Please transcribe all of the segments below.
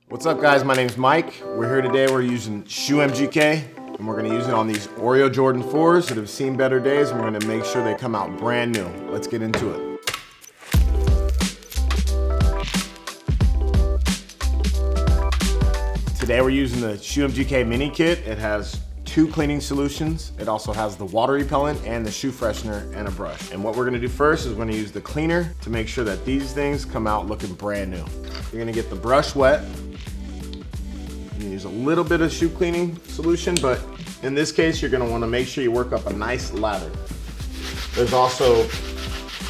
What's up guys, my name's Mike. We're here today, we're using Shoe MGK and we're gonna use it on these Oreo Jordan 4's that have seen better days, and we're gonna make sure they come out brand new. Let's get into it. Today we're using the Shoe MGK mini kit. It has 2 cleaning solutions. It also has the water repellent and the shoe freshener and a brush. And what we're gonna do first is we're gonna use the cleaner to make sure that these things come out looking brand new. You're gonna get the brush wet. You use a little bit of shoe cleaning solution, but in this case, you're gonna wanna make sure you work up a nice lather. There's also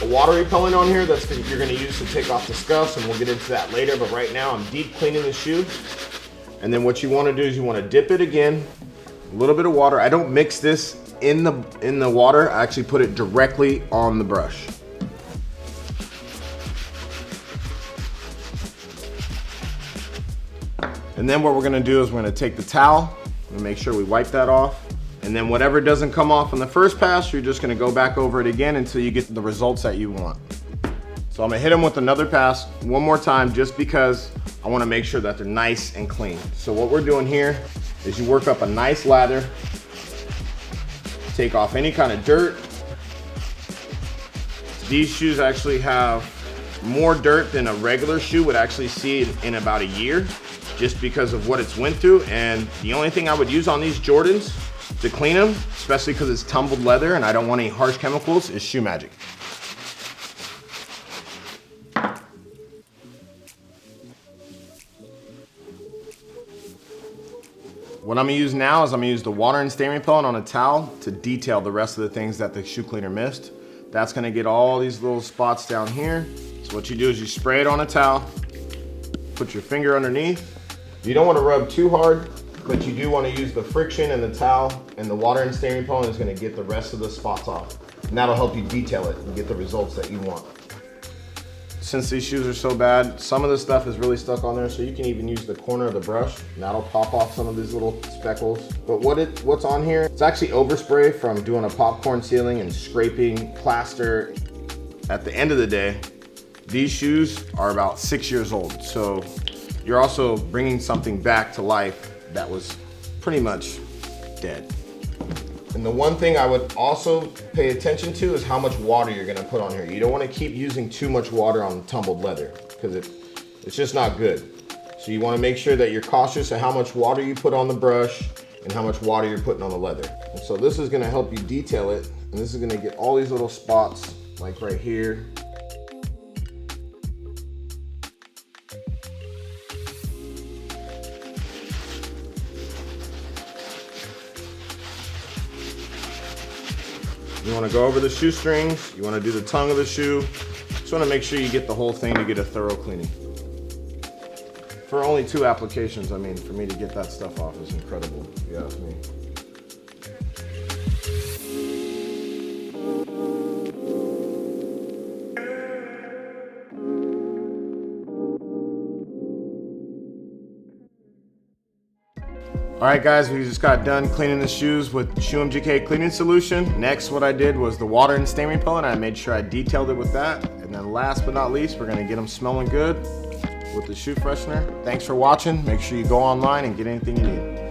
a water repellent on here that's you're gonna use to take off the scuffs, and we'll get into that later, but right now I'm deep cleaning the shoe. And then what you wanna do is you wanna dip it again, a little bit of water. I don't mix this in the water, I actually put it directly on the brush. And then what we're gonna do is we're gonna take the towel and make sure we wipe that off. And then whatever doesn't come off on the first pass, you're just gonna go back over it again until you get the results that you want. So I'm gonna hit them with another pass one more time just because I wanna make sure that they're nice and clean. So what we're doing here is you work up a nice lather, take off any kind of dirt. These shoes actually have more dirt than a regular shoe would actually see in about a year, just because of what it's went through. And the only thing I would use on these Jordans to clean them, especially because it's tumbled leather and I don't want any harsh chemicals, is Shoe Magic. What I'm gonna use now is I'm gonna use the water and stain repellent on a towel to detail the rest of the things that the shoe cleaner missed. That's gonna get all these little spots down here. So what you do is you spray it on a towel, put your finger underneath. You don't want to rub too hard, but you do want to use the friction and the towel, and the water and stain repellent is going to get the rest of the spots off. And that'll help you detail it and get the results that you want. Since these shoes are so bad, some of the stuff is really stuck on there, so you can even use the corner of the brush and that'll pop off some of these little speckles. But what's on here, it's actually overspray from doing a popcorn sealing and scraping plaster. At the end of the day, these shoes are about 6 years old, so you're also bringing something back to life that was pretty much dead. And the one thing I would also pay attention to is how much water you're gonna put on here. You don't wanna keep using too much water on tumbled leather because it's just not good. So you wanna make sure that you're cautious of how much water you put on the brush and how much water you're putting on the leather. And so this is gonna help you detail it, and this is gonna get all these little spots, like right here. You want to go over the shoestrings, you want to do the tongue of the shoe. Just want to make sure you get the whole thing to get a thorough cleaning. For only 2 applications, I mean, for me to get that stuff off is incredible, if you ask me. All right guys, we just got done cleaning the shoes with Shoe MGK cleaning solution. Next, what I did was the water and stain repellent. I made sure I detailed it with that. And then last but not least, we're gonna get them smelling good with the shoe freshener. Thanks for watching. Make sure you go online and get anything you need.